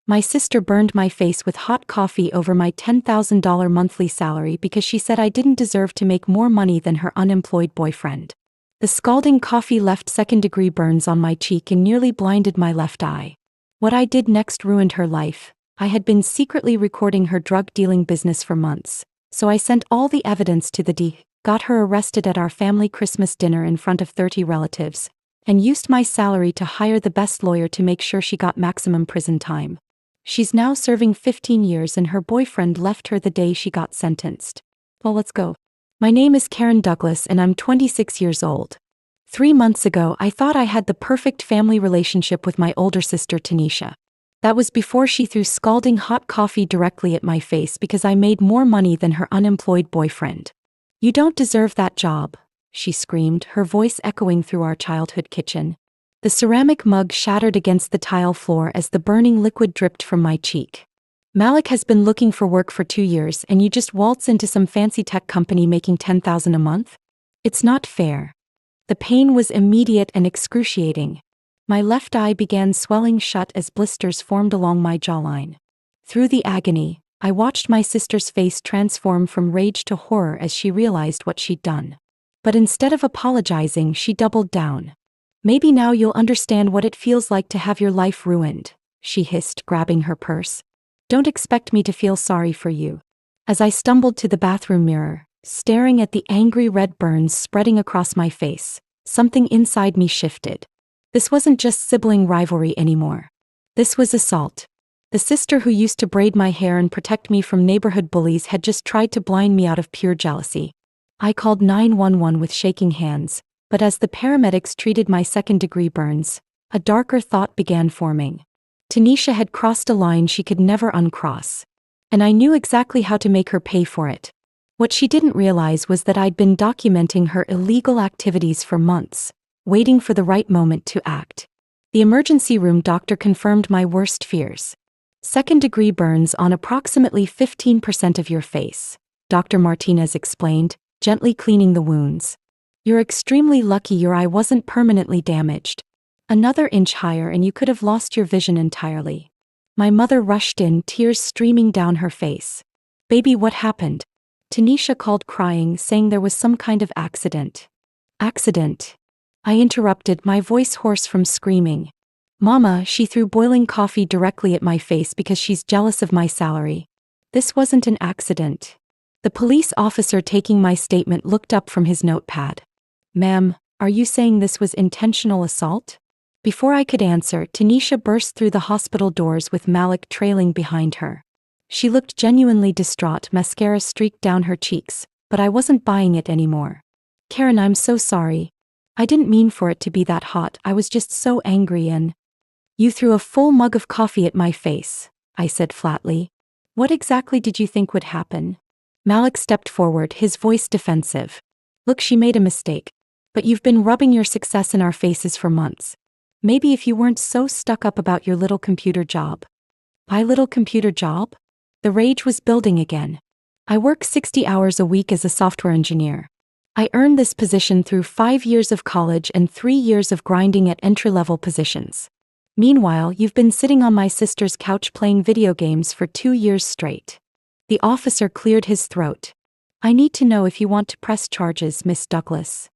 My sister burned my face with hot coffee over my $10,000 monthly salary because she said I didn't deserve to make more money than her unemployed boyfriend. The scalding coffee left second-degree burns on my cheek and nearly blinded my left eye. What I did next ruined her life. I had been secretly recording her drug-dealing business for months, so I sent all the evidence to the D, got her arrested at our family Christmas dinner in front of 30 relatives, and used my salary to hire the best lawyer to make sure she got maximum prison time. She's now serving 15 years and her boyfriend left her the day she got sentenced. Well, let's go. My name is Karen Douglas and I'm 26 years old. 3 months ago, I thought I had the perfect family relationship with my older sister Tanisha. That was before she threw scalding hot coffee directly at my face because I made more money than her unemployed boyfriend. "You don't deserve that job," she screamed, her voice echoing through our childhood kitchen. The ceramic mug shattered against the tile floor as the burning liquid dripped from my cheek. "Malik has been looking for work for 2 years and you just waltz into some fancy tech company making $10,000 a month? It's not fair." The pain was immediate and excruciating. My left eye began swelling shut as blisters formed along my jawline. Through the agony, I watched my sister's face transform from rage to horror as she realized what she'd done. But instead of apologizing, she doubled down. "Maybe now you'll understand what it feels like to have your life ruined," she hissed, grabbing her purse. "Don't expect me to feel sorry for you." As I stumbled to the bathroom mirror, staring at the angry red burns spreading across my face, something inside me shifted. This wasn't just sibling rivalry anymore. This was assault. The sister who used to braid my hair and protect me from neighborhood bullies had just tried to blind me out of pure jealousy. I called 911 with shaking hands, but as the paramedics treated my second-degree burns, a darker thought began forming. Tanisha had crossed a line she could never uncross. And I knew exactly how to make her pay for it. What she didn't realize was that I'd been documenting her illegal activities for months, waiting for the right moment to act. The emergency room doctor confirmed my worst fears. "Second-degree burns on approximately 15% of your face," Dr. Martinez explained, gently cleaning the wounds. "You're extremely lucky your eye wasn't permanently damaged. Another inch higher and you could have lost your vision entirely." My mother rushed in, tears streaming down her face. "Baby, what happened?" Tanisha called crying, saying there was some kind of accident. "Accident?" I interrupted, my voice hoarse from screaming. "Mama, she threw boiling coffee directly at my face because she's jealous of my salary. This wasn't an accident." The police officer taking my statement looked up from his notepad. "Ma'am, are you saying this was intentional assault?" Before I could answer, Tanisha burst through the hospital doors with Malik trailing behind her. She looked genuinely distraught, mascara streaked down her cheeks, but I wasn't buying it anymore. "Karen, I'm so sorry. I didn't mean for it to be that hot, I was just so angry and—" "You threw a full mug of coffee at my face," I said flatly. "What exactly did you think would happen?" Malik stepped forward, his voice defensive. "Look, she made a mistake. But you've been rubbing your success in our faces for months. Maybe if you weren't so stuck up about your little computer job." "My little computer job?" The rage was building again. "I work 60 hours a week as a software engineer. I earned this position through 5 years of college and 3 years of grinding at entry-level positions. Meanwhile, you've been sitting on my sister's couch playing video games for 2 years straight." The officer cleared his throat. "I need to know if you want to press charges, Miss Douglas."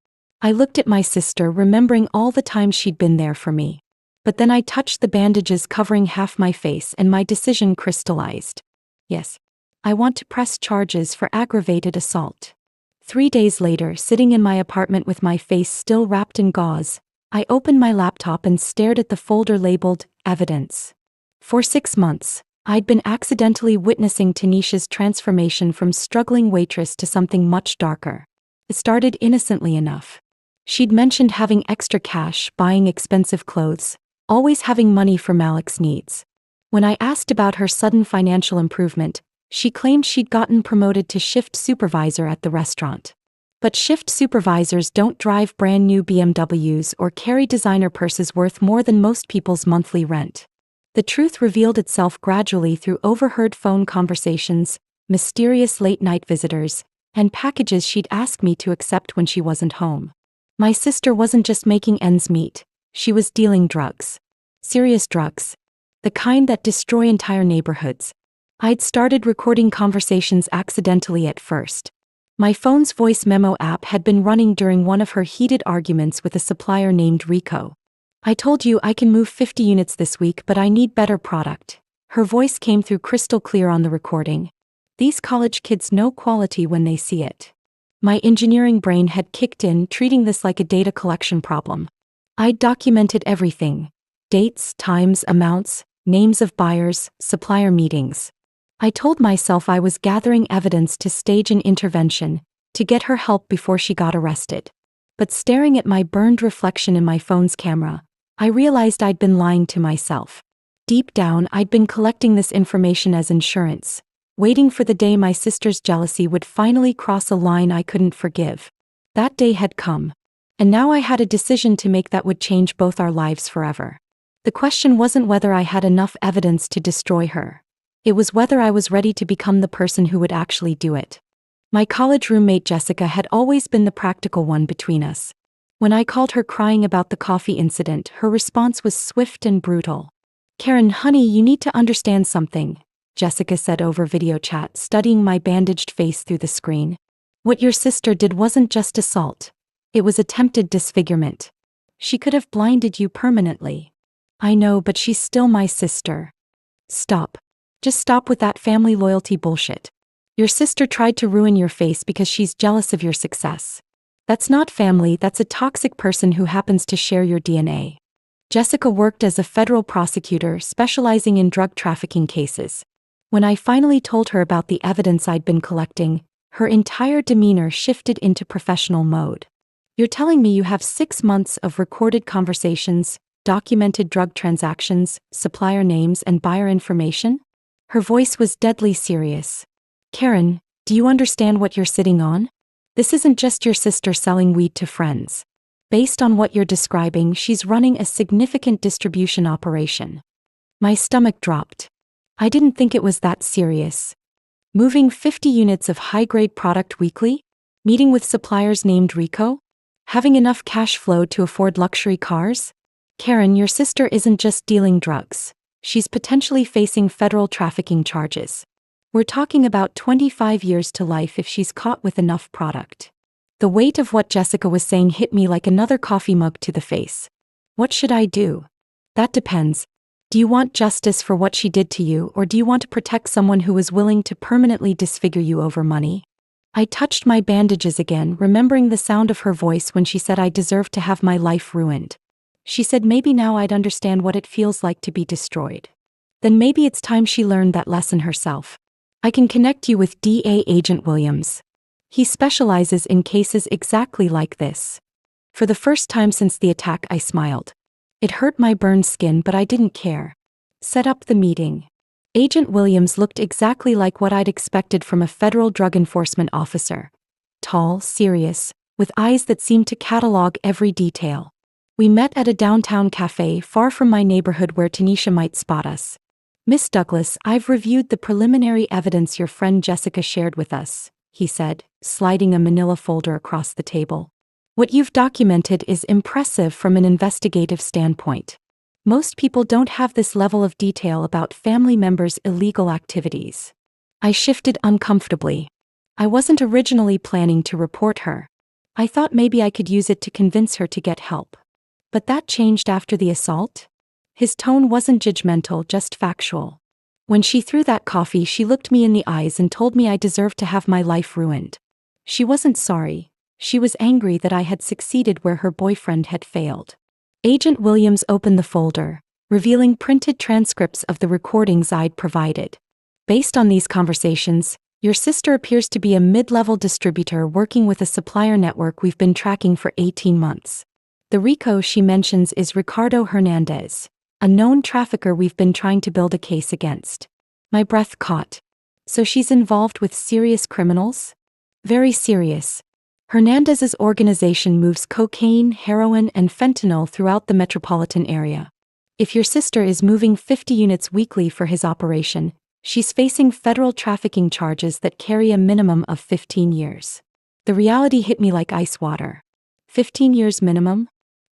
I looked at my sister, remembering all the times she'd been there for me. But then I touched the bandages covering half my face and my decision crystallized. Yes, I want to press charges for aggravated assault. 3 days later, sitting in my apartment with my face still wrapped in gauze, I opened my laptop and stared at the folder labeled Evidence. For 6 months, I'd been accidentally witnessing Tanisha's transformation from struggling waitress to something much darker. It started innocently enough. She'd mentioned having extra cash, buying expensive clothes, always having money for Malik's needs. When I asked about her sudden financial improvement, she claimed she'd gotten promoted to shift supervisor at the restaurant. But shift supervisors don't drive brand new BMWs or carry designer purses worth more than most people's monthly rent. The truth revealed itself gradually through overheard phone conversations, mysterious late-night visitors, and packages she'd ask me to accept when she wasn't home. My sister wasn't just making ends meet, she was dealing drugs. Serious drugs. the kind that destroy entire neighborhoods. I'd started recording conversations accidentally at first. My phone's voice memo app had been running during one of her heated arguments with a supplier named Rico. "I told you I can move 50 units this week, but I need better product." Her voice came through crystal clear on the recording. These college kids know quality when they see it. My engineering brain had kicked in, treating this like a data collection problem. I'd documented everything: dates, times, amounts, names of buyers, supplier meetings. I told myself I was gathering evidence to stage an intervention, to get her help before she got arrested. But staring at my burned reflection in my phone's camera, I realized I'd been lying to myself. Deep down, I'd been collecting this information as insurance, waiting for the day my sister's jealousy would finally cross a line I couldn't forgive. That day had come. And now I had a decision to make that would change both our lives forever. The question wasn't whether I had enough evidence to destroy her. It was whether I was ready to become the person who would actually do it. My college roommate Jessica had always been the practical one between us. When I called her crying about the coffee incident, her response was swift and brutal. "Karen, honey, you need to understand something," Jessica said over video chat, studying my bandaged face through the screen. "What your sister did wasn't just assault. It was attempted disfigurement. She could have blinded you permanently." "I know, but she's still my sister." "Stop. Just stop with that family loyalty bullshit. Your sister tried to ruin your face because she's jealous of your success. That's not family, that's a toxic person who happens to share your DNA." Jessica worked as a federal prosecutor specializing in drug trafficking cases. When I finally told her about the evidence I'd been collecting, her entire demeanor shifted into professional mode. "You're telling me you have 6 months of recorded conversations, documented drug transactions, supplier names, and buyer information?" Her voice was deadly serious. "Karen, do you understand what you're sitting on? This isn't just your sister selling weed to friends. Based on what you're describing, she's running a significant distribution operation." My stomach dropped. I didn't think it was that serious. Moving 50 units of high-grade product weekly? Meeting with suppliers named Rico? Having enough cash flow to afford luxury cars? "Karen, your sister isn't just dealing drugs. She's potentially facing federal trafficking charges. We're talking about 25 years to life if she's caught with enough product." The weight of what Jessica was saying hit me like another coffee mug to the face. "What should I do?" "That depends. Do you want justice for what she did to you, or do you want to protect someone who was willing to permanently disfigure you over money?" I touched my bandages again, remembering the sound of her voice when she said I deserved to have my life ruined. She said maybe now I'd understand what it feels like to be destroyed. Then maybe it's time she learned that lesson herself. "I can connect you with DA Agent Williams. He specializes in cases exactly like this." For the first time since the attack, I smiled. It hurt my burned skin, but I didn't care. "Set up the meeting." Agent Williams looked exactly like what I'd expected from a federal drug enforcement officer. Tall, serious, with eyes that seemed to catalog every detail. We met at a downtown cafe far from my neighborhood where Tanisha might spot us. "Miss Douglas, I've reviewed the preliminary evidence your friend Jessica shared with us," he said, sliding a manila folder across the table. "What you've documented is impressive from an investigative standpoint. Most people don't have this level of detail about family members' illegal activities." I shifted uncomfortably. I wasn't originally planning to report her. I thought maybe I could use it to convince her to get help. But that changed after the assault? His tone wasn't judgmental, just factual. When she threw that coffee, she looked me in the eyes and told me I deserved to have my life ruined. She wasn't sorry. She was angry that I had succeeded where her boyfriend had failed. Agent Williams opened the folder, revealing printed transcripts of the recordings I'd provided. "Based on these conversations, your sister appears to be a mid-level distributor working with a supplier network we've been tracking for 18 months. The Rico she mentions is Ricardo Hernandez, a known trafficker we've been trying to build a case against." My breath caught. "So she's involved with serious criminals?" "Very serious. Hernandez's organization moves cocaine, heroin, and fentanyl throughout the metropolitan area. If your sister is moving 50 units weekly for his operation, she's facing federal trafficking charges that carry a minimum of 15 years. The reality hit me like ice water. 15 years minimum?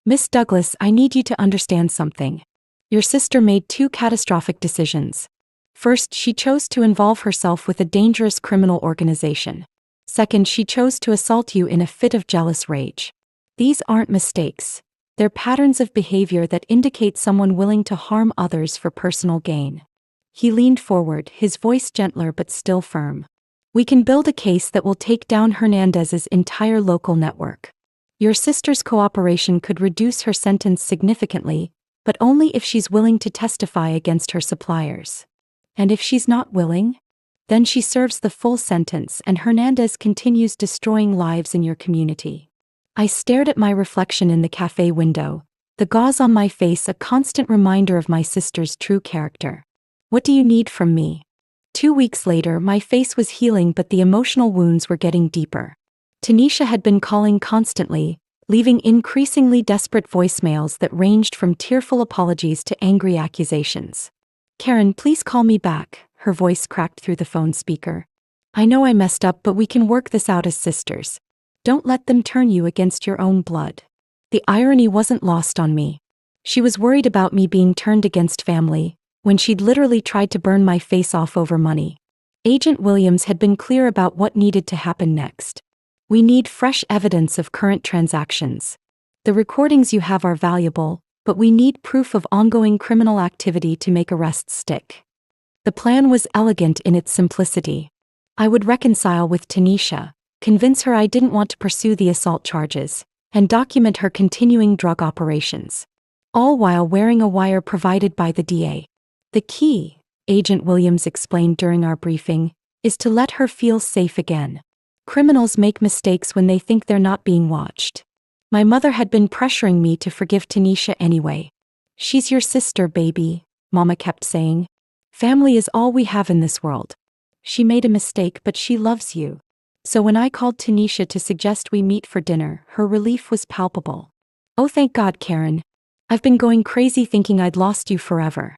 "Miss Douglas, I need you to understand something. Your sister made two catastrophic decisions. First, she chose to involve herself with a dangerous criminal organization. Second, she chose to assault you in a fit of jealous rage. These aren't mistakes. They're patterns of behavior that indicate someone willing to harm others for personal gain. He leaned forward, his voice gentler but still firm. We can build a case that will take down Hernandez's entire local network. Your sister's cooperation could reduce her sentence significantly, but only if she's willing to testify against her suppliers. And if she's not willing? Then she serves the full sentence and Hernandez continues destroying lives in your community. I stared at my reflection in the cafe window, the gauze on my face a constant reminder of my sister's true character. What do you need from me? 2 weeks later, my face was healing but the emotional wounds were getting deeper. Tanisha had been calling constantly, leaving increasingly desperate voicemails that ranged from tearful apologies to angry accusations. Karen, please call me back, her voice cracked through the phone speaker. I know I messed up but we can work this out as sisters. Don't let them turn you against your own blood. The irony wasn't lost on me. She was worried about me being turned against family, when she'd literally tried to burn my face off over money. Agent Williams had been clear about what needed to happen next. We need fresh evidence of current transactions. The recordings you have are valuable, but we need proof of ongoing criminal activity to make arrests stick. The plan was elegant in its simplicity. I would reconcile with Tanisha, convince her I didn't want to pursue the assault charges, and document her continuing drug operations. All while wearing a wire provided by the DA. The key, Agent Williams explained during our briefing, is to let her feel safe again. Criminals make mistakes when they think they're not being watched. My mother had been pressuring me to forgive Tanisha anyway. She's your sister, baby, Mama kept saying. Family is all we have in this world. She made a mistake but she loves you. So when I called Tanisha to suggest we meet for dinner, her relief was palpable. Oh thank God, Karen. I've been going crazy thinking I'd lost you forever.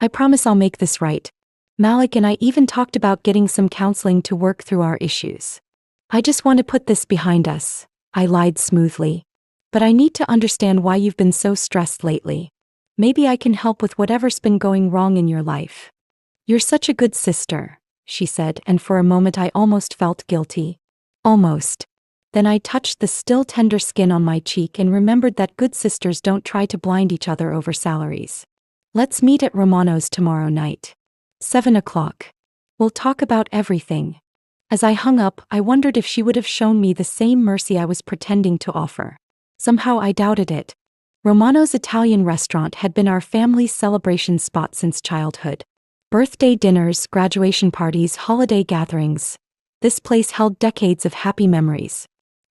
I promise I'll make this right. Malik and I even talked about getting some counseling to work through our issues. I just want to put this behind us, I lied smoothly. But I need to understand why you've been so stressed lately. Maybe I can help with whatever's been going wrong in your life. You're such a good sister, she said, and for a moment I almost felt guilty. Almost. Then I touched the still tender skin on my cheek and remembered that good sisters don't try to blind each other over salaries. Let's meet at Romano's tomorrow night. 7 o'clock. We'll talk about everything. As I hung up, I wondered if she would have shown me the same mercy I was pretending to offer. Somehow I doubted it. Romano's Italian restaurant had been our family's celebration spot since childhood. Birthday dinners, graduation parties, holiday gatherings. This place held decades of happy memories.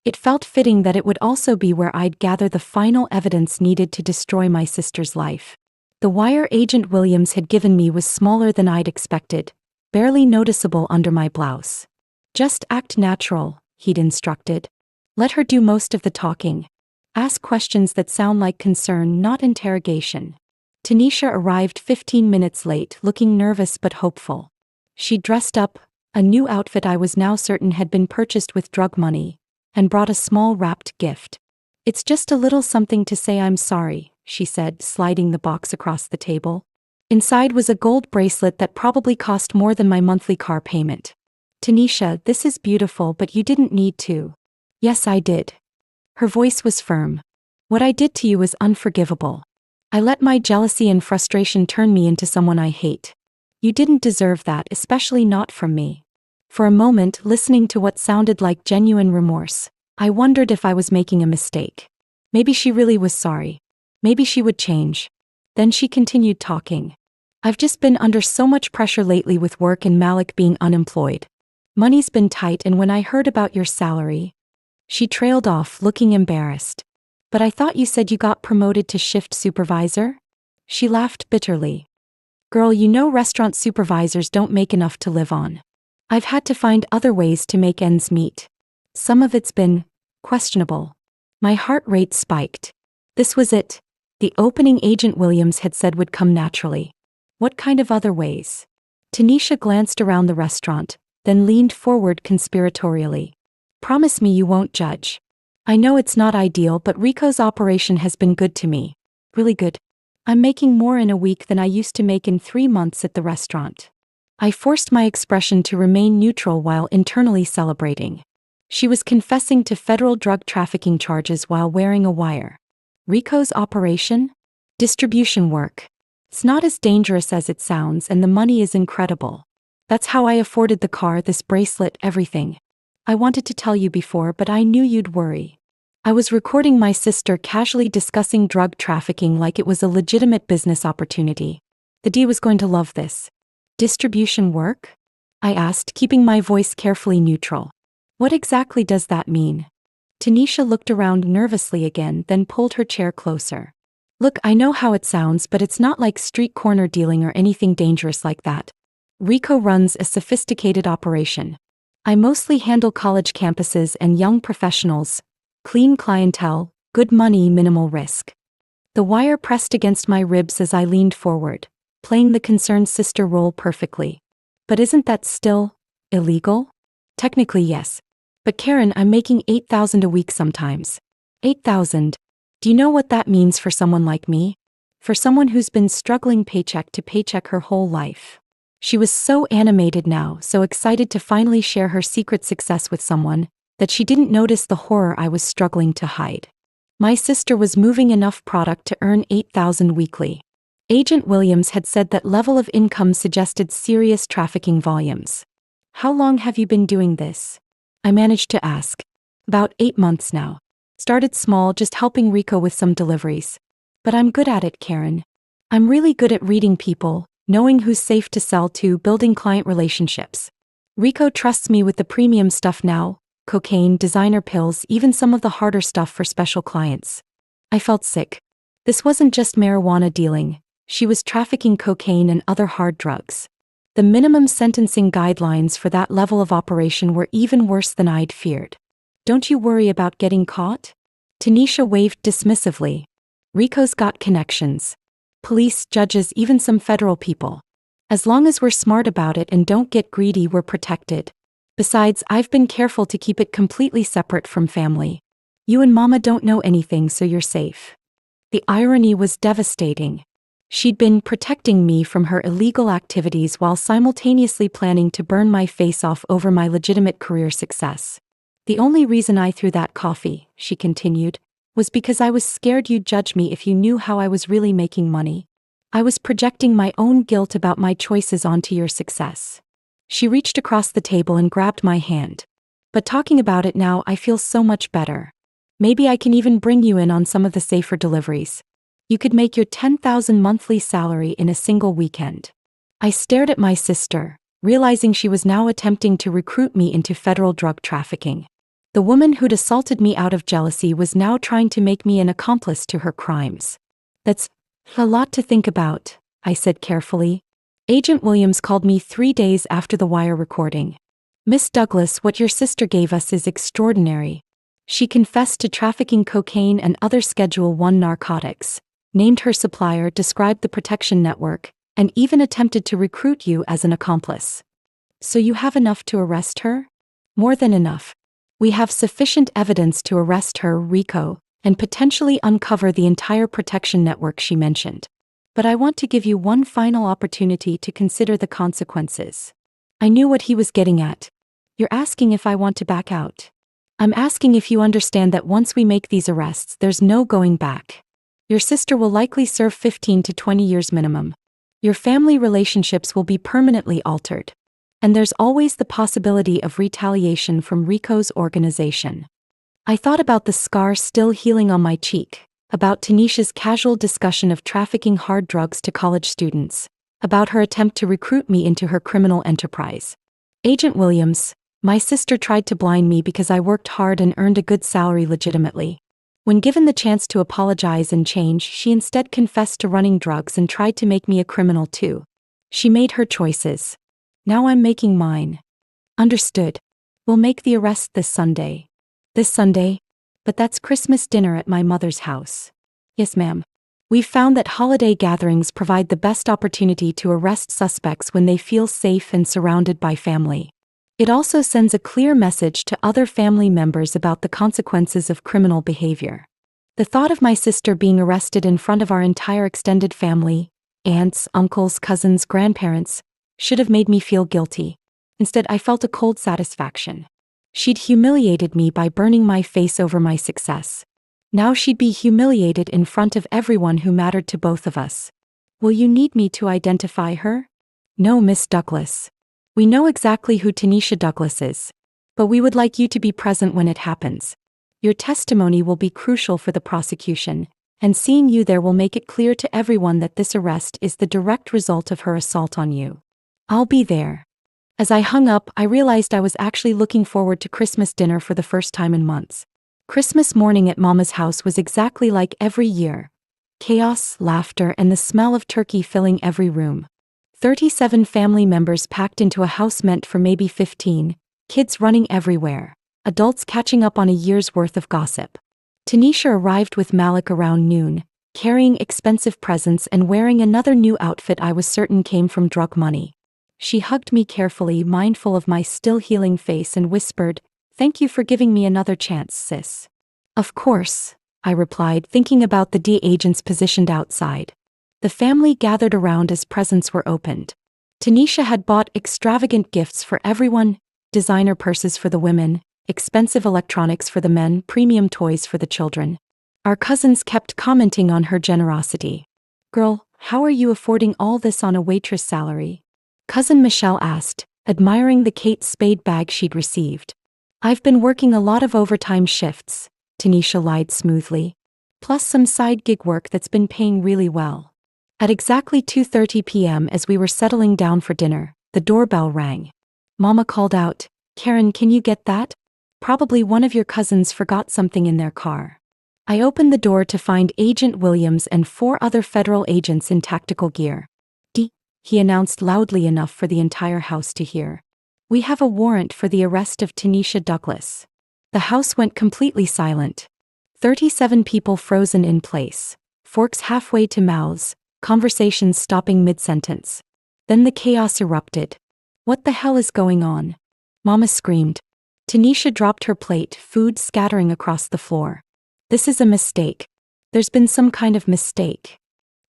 It felt fitting that it would also be where I'd gather the final evidence needed to destroy my sister's life. The wire Agent Williams had given me was smaller than I'd expected, barely noticeable under my blouse. Just act natural, he'd instructed. Let her do most of the talking. Ask questions that sound like concern, not interrogation. Tanisha arrived 15 minutes late, looking nervous but hopeful. She dressed up, a new outfit I was now certain had been purchased with drug money, and brought a small wrapped gift. It's just a little something to say I'm sorry, she said, sliding the box across the table. Inside was a gold bracelet that probably cost more than my monthly car payment. Tanisha, this is beautiful but you didn't need to. Yes, I did. Her voice was firm. What I did to you is unforgivable. I let my jealousy and frustration turn me into someone I hate. You didn't deserve that, especially not from me. For a moment, listening to what sounded like genuine remorse, I wondered if I was making a mistake. Maybe she really was sorry. Maybe she would change. Then she continued talking. I've just been under so much pressure lately with work and Malik being unemployed. Money's been tight, and when I heard about your salary... She trailed off, looking embarrassed. But I thought you said you got promoted to shift supervisor? She laughed bitterly. Girl, you know restaurant supervisors don't make enough to live on. I've had to find other ways to make ends meet. Some of it's been questionable. My heart rate spiked. This was it. The opening Agent Williams had said would come naturally. What kind of other ways? Tanisha glanced around the restaurant, then leaned forward conspiratorially. Promise me you won't judge. I know it's not ideal, but Rico's operation has been good to me. Really good. I'm making more in a week than I used to make in 3 months at the restaurant. I forced my expression to remain neutral while internally celebrating. She was confessing to federal drug trafficking charges while wearing a wire. Rico's operation? Distribution work. It's not as dangerous as it sounds, and the money is incredible. That's how I afforded the car, this bracelet, everything. I wanted to tell you before, but I knew you'd worry. I was recording my sister casually discussing drug trafficking like it was a legitimate business opportunity. The D was going to love this. Distribution work? I asked, keeping my voice carefully neutral. What exactly does that mean? Tanisha looked around nervously again, then pulled her chair closer. Look, I know how it sounds, but it's not like street corner dealing or anything dangerous like that. Rico runs a sophisticated operation. I mostly handle college campuses and young professionals. Clean clientele, good money, minimal risk. The wire pressed against my ribs as I leaned forward, playing the concerned sister role perfectly. But isn't that still illegal? Technically, yes. But Karen, I'm making $8,000 a week sometimes. $8,000. Do you know what that means for someone like me? For someone who's been struggling paycheck to paycheck her whole life. She was so animated now, so excited to finally share her secret success with someone, that she didn't notice the horror I was struggling to hide. My sister was moving enough product to earn $8,000 weekly. Agent Williams had said that level of income suggested serious trafficking volumes. How long have you been doing this? I managed to ask. About 8 months now. Started small, just helping Rico with some deliveries. But I'm good at it, Karen. I'm really good at reading people, knowing who's safe to sell to, building client relationships. Rico trusts me with the premium stuff now. Cocaine, designer pills, even some of the harder stuff for special clients. I felt sick. This wasn't just marijuana dealing. She was trafficking cocaine and other hard drugs. The minimum sentencing guidelines for that level of operation were even worse than I'd feared. Don't you worry about getting caught? Tanisha waved dismissively. Rico's got connections. Police, judges, even some federal people. As long as we're smart about it and don't get greedy, we're protected. Besides, I've been careful to keep it completely separate from family. You and Mama don't know anything, so you're safe. The irony was devastating. She'd been protecting me from her illegal activities while simultaneously planning to burn my face off over my legitimate career success. The only reason I threw that coffee, she continued, was because I was scared you'd judge me if you knew how I was really making money. I was projecting my own guilt about my choices onto your success. She reached across the table and grabbed my hand. But talking about it now, I feel so much better. Maybe I can even bring you in on some of the safer deliveries. You could make your $10,000 monthly salary in a single weekend. I stared at my sister, realizing she was now attempting to recruit me into federal drug trafficking. The woman who'd assaulted me out of jealousy was now trying to make me an accomplice to her crimes. That's a lot to think about, I said carefully. Agent Williams called me 3 days after the wire recording. Miss Douglas, what your sister gave us is extraordinary. She confessed to trafficking cocaine and other Schedule I narcotics, named her supplier, described the protection network, and even attempted to recruit you as an accomplice. So you have enough to arrest her? More than enough. We have sufficient evidence to arrest her, Rico, and potentially uncover the entire protection network she mentioned. But I want to give you one final opportunity to consider the consequences. I knew what he was getting at. You're asking if I want to back out. I'm asking if you understand that once we make these arrests, there's no going back. Your sister will likely serve 15 to 20 years minimum. Your family relationships will be permanently altered. And there's always the possibility of retaliation from Rico's organization. I thought about the scar still healing on my cheek, about Tanisha's casual discussion of trafficking hard drugs to college students, about her attempt to recruit me into her criminal enterprise. Agent Williams, my sister tried to blind me because I worked hard and earned a good salary legitimately. When given the chance to apologize and change, she instead confessed to running drugs and tried to make me a criminal too. She made her choices. Now I'm making mine. Understood. We'll make the arrest this Sunday. This Sunday? But that's Christmas dinner at my mother's house. Yes, ma'am. We've found that holiday gatherings provide the best opportunity to arrest suspects when they feel safe and surrounded by family. It also sends a clear message to other family members about the consequences of criminal behavior. The thought of my sister being arrested in front of our entire extended family, aunts, uncles, cousins, grandparents, should have made me feel guilty. Instead, I felt a cold satisfaction. She'd humiliated me by burning my face over my success. Now she'd be humiliated in front of everyone who mattered to both of us. Will you need me to identify her? No, Miss Douglas. We know exactly who Tanisha Douglas is. But we would like you to be present when it happens. Your testimony will be crucial for the prosecution, and seeing you there will make it clear to everyone that this arrest is the direct result of her assault on you. I'll be there. As I hung up, I realized I was actually looking forward to Christmas dinner for the first time in months. Christmas morning at Mama's house was exactly like every year. Chaos, laughter, and the smell of turkey filling every room. 37 family members packed into a house meant for maybe 15, kids running everywhere. Adults catching up on a year's worth of gossip. Tanisha arrived with Malik around noon, carrying expensive presents and wearing another new outfit I was certain came from drug money. She hugged me carefully, mindful of my still healing face, and whispered, "Thank you for giving me another chance, sis." "Of course," I replied, thinking about the DEA agents positioned outside. The family gathered around as presents were opened. Tanisha had bought extravagant gifts for everyone, designer purses for the women, expensive electronics for the men, premium toys for the children. Our cousins kept commenting on her generosity. "Girl, how are you affording all this on a waitress salary?" Cousin Michelle asked, admiring the Kate Spade bag she'd received. "I've been working a lot of overtime shifts," Tanisha lied smoothly. "Plus some side gig work that's been paying really well." At exactly 2:30 p.m. as we were settling down for dinner, the doorbell rang. Mama called out, "Karen, can you get that? Probably one of your cousins forgot something in their car." I opened the door to find Agent Williams and 4 other federal agents in tactical gear. He announced loudly enough for the entire house to hear. "We have a warrant for the arrest of Tanisha Douglas." The house went completely silent. 37 people frozen in place, forks halfway to mouths, conversations stopping mid-sentence. Then the chaos erupted. "What the hell is going on?" Mama screamed. Tanisha dropped her plate, food scattering across the floor. "This is a mistake. There's been some kind of mistake.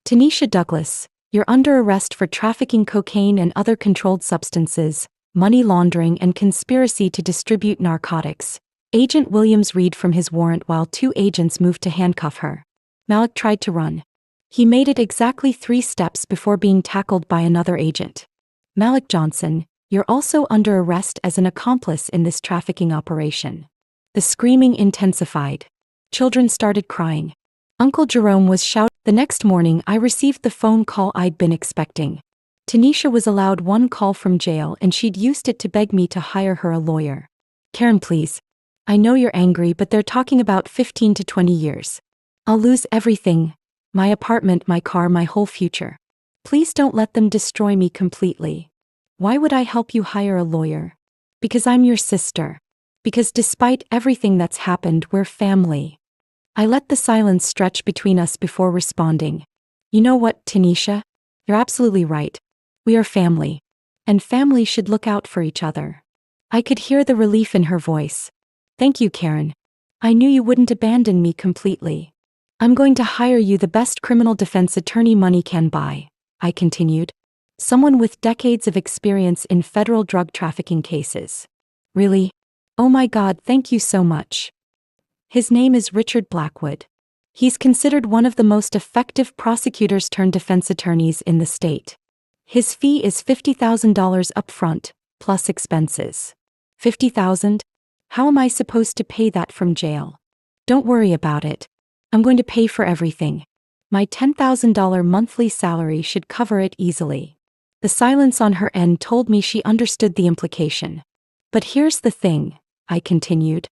Tanisha Douglas, you're under arrest for trafficking cocaine and other controlled substances, money laundering, and conspiracy to distribute narcotics." Agent Williams read from his warrant while 2 agents moved to handcuff her. Malik tried to run. He made it exactly 3 steps before being tackled by another agent. "Malik Johnson, you're also under arrest as an accomplice in this trafficking operation." The screaming intensified. Children started crying. Uncle Jerome was shouting. The next morning, I received the phone call I'd been expecting. Tanisha was allowed 1 call from jail and she'd used it to beg me to hire her a lawyer. "Karen, please. I know you're angry, but they're talking about 15 to 20 years. I'll lose everything. My apartment, my car, my whole future. Please don't let them destroy me completely." "Why would I help you hire a lawyer?" "Because I'm your sister. Because despite everything that's happened, we're family." I let the silence stretch between us before responding. "You know what, Tanisha? You're absolutely right. We are family. And family should look out for each other." I could hear the relief in her voice. "Thank you, Karen. I knew you wouldn't abandon me completely. I'm going to hire you the best criminal defense attorney money can buy," I continued. "Someone with decades of experience in federal drug trafficking cases." "Really? Oh my God, thank you so much." "His name is Richard Blackwood. He's considered one of the most effective prosecutors turned defense attorneys in the state. His fee is $50,000 upfront, plus expenses." $50,000? How am I supposed to pay that from jail? "Don't worry about it. I'm going to pay for everything. My $10,000 monthly salary should cover it easily." The silence on her end told me she understood the implication. "But here's the thing," I continued.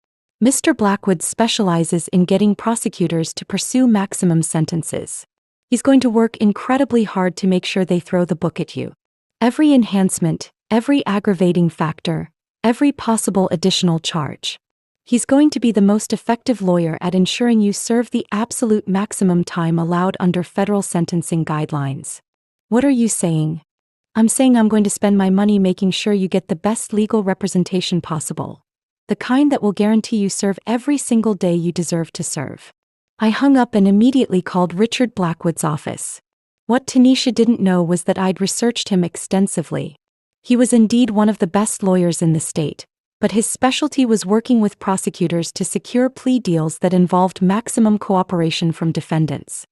"Mr. Blackwood specializes in getting prosecutors to pursue maximum sentences. He's going to work incredibly hard to make sure they throw the book at you. Every enhancement, every aggravating factor, every possible additional charge. He's going to be the most effective lawyer at ensuring you serve the absolute maximum time allowed under federal sentencing guidelines." "What are you saying?" "I'm saying I'm going to spend my money making sure you get the best legal representation possible. The kind that will guarantee you serve every single day you deserve to serve." I hung up and immediately called Richard Blackwood's office. What Tanisha didn't know was that I'd researched him extensively. He was indeed one of the best lawyers in the state, but his specialty was working with prosecutors to secure plea deals that involved maximum cooperation from defendants.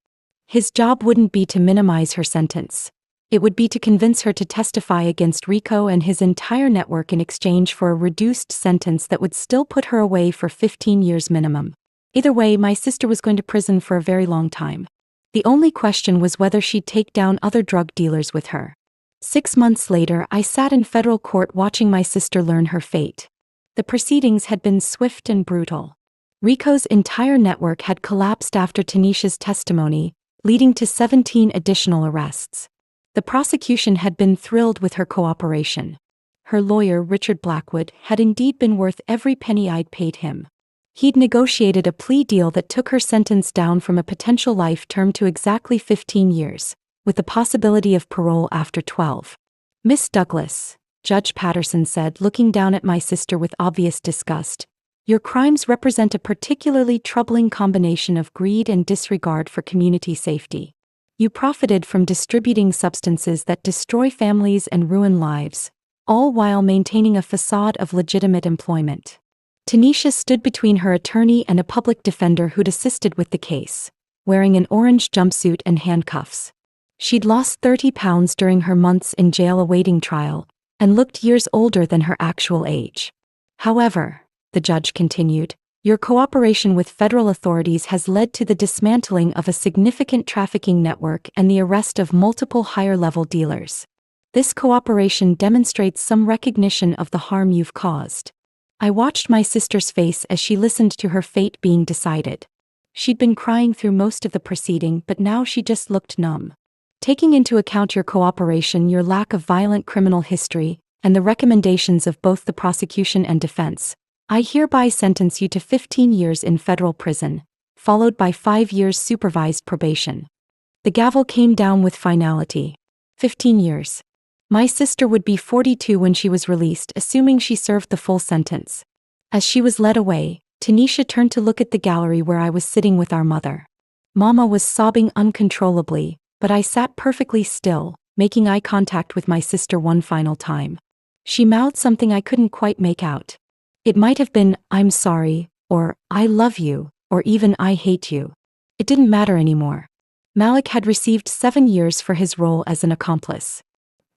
His job wouldn't be to minimize her sentence. It would be to convince her to testify against Rico and his entire network in exchange for a reduced sentence that would still put her away for 15 years minimum. Either way, my sister was going to prison for a very long time. The only question was whether she'd take down other drug dealers with her. 6 months later, I sat in federal court watching my sister learn her fate. The proceedings had been swift and brutal. Rico's entire network had collapsed after Tanisha's testimony, leading to 17 additional arrests. The prosecution had been thrilled with her cooperation. Her lawyer, Richard Blackwood, had indeed been worth every penny I'd paid him. He'd negotiated a plea deal that took her sentence down from a potential life term to exactly 15 years, with the possibility of parole after 12. "Miss Douglas," Judge Patterson said, looking down at my sister with obvious disgust, "your crimes represent a particularly troubling combination of greed and disregard for community safety. You profited from distributing substances that destroy families and ruin lives, all while maintaining a facade of legitimate employment." Tanisha stood between her attorney and a public defender who'd assisted with the case, wearing an orange jumpsuit and handcuffs. She'd lost 30 pounds during her months in jail awaiting trial, and looked years older than her actual age. "However," the judge continued, "your cooperation with federal authorities has led to the dismantling of a significant trafficking network and the arrest of multiple higher-level dealers. This cooperation demonstrates some recognition of the harm you've caused." I watched my sister's face as she listened to her fate being decided. She'd been crying through most of the proceeding, but now she just looked numb. "Taking into account your cooperation, your lack of violent criminal history, and the recommendations of both the prosecution and defense, I hereby sentence you to 15 years in federal prison, followed by 5 years supervised probation." The gavel came down with finality. 15 years. My sister would be 42 when she was released, assuming she served the full sentence. As she was led away, Tanisha turned to look at the gallery where I was sitting with our mother. Mama was sobbing uncontrollably, but I sat perfectly still, making eye contact with my sister one final time. She mouthed something I couldn't quite make out. It might have been, "I'm sorry," or "I love you," or even "I hate you." It didn't matter anymore. Malik had received 7 years for his role as an accomplice.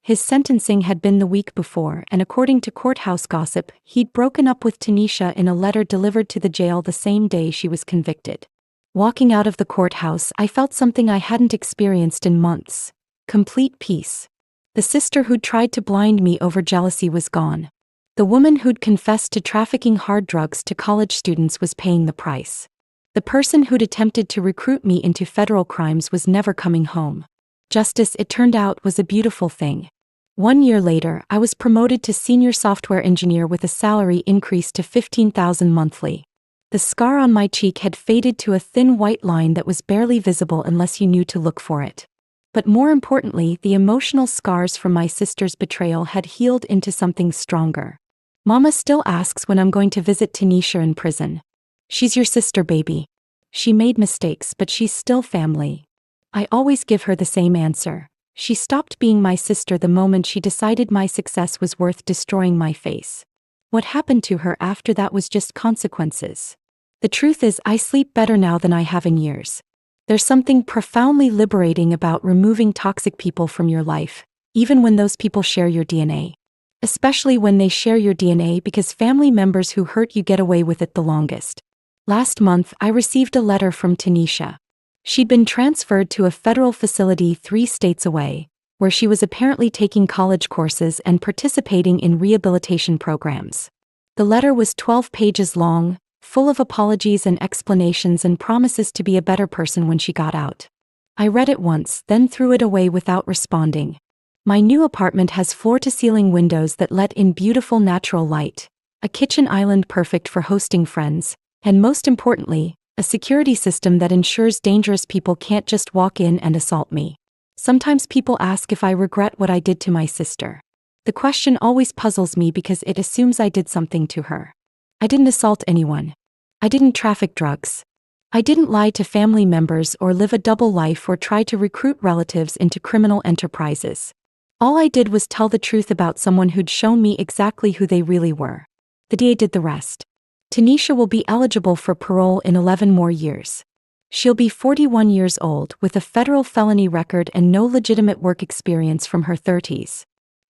His sentencing had been the week before, and according to courthouse gossip, he'd broken up with Tanisha in a letter delivered to the jail the same day she was convicted. Walking out of the courthouse, I felt something I hadn't experienced in months: complete peace. The sister who'd tried to blind me over jealousy was gone. The woman who'd confessed to trafficking hard drugs to college students was paying the price. The person who'd attempted to recruit me into federal crimes was never coming home. Justice, it turned out, was a beautiful thing. 1 year later, I was promoted to senior software engineer with a salary increase to $15,000 monthly. The scar on my cheek had faded to a thin white line that was barely visible unless you knew to look for it. But more importantly, the emotional scars from my sister's betrayal had healed into something stronger. Mama still asks when I'm going to visit Tanisha in prison. "She's your sister, baby. She made mistakes, but she's still family." I always give her the same answer. She stopped being my sister the moment she decided my success was worth destroying my face. What happened to her after that was just consequences. The truth is, I sleep better now than I have in years. There's something profoundly liberating about removing toxic people from your life, even when those people share your DNA. Especially when they share your DNA because family members who hurt you get away with it the longest. Last month, I received a letter from Tanisha. She'd been transferred to a federal facility 3 states away, where she was apparently taking college courses and participating in rehabilitation programs. The letter was 12 pages long, full of apologies and explanations and promises to be a better person when she got out. I read it once, then threw it away without responding. My new apartment has floor-to-ceiling windows that let in beautiful natural light, a kitchen island perfect for hosting friends, and most importantly, a security system that ensures dangerous people can't just walk in and assault me. Sometimes people ask if I regret what I did to my sister. The question always puzzles me because it assumes I did something to her. I didn't assault anyone. I didn't traffic drugs. I didn't lie to family members or live a double life or try to recruit relatives into criminal enterprises. All I did was tell the truth about someone who'd shown me exactly who they really were. The DA did the rest. Tanisha will be eligible for parole in 11 more years. She'll be 41 years old with a federal felony record and no legitimate work experience from her 30s.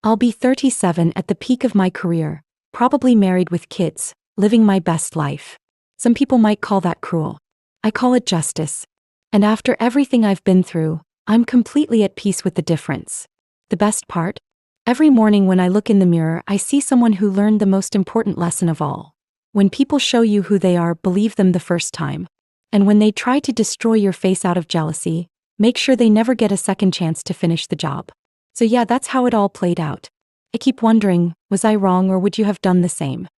I'll be 37 at the peak of my career, probably married with kids, living my best life. Some people might call that cruel. I call it justice. And after everything I've been through, I'm completely at peace with the difference. The best part? Every morning when I look in the mirror, I see someone who learned the most important lesson of all. When people show you who they are, believe them the first time. And when they try to destroy your face out of jealousy, make sure they never get a second chance to finish the job. So yeah, that's how it all played out. I keep wondering, was I wrong or would you have done the same?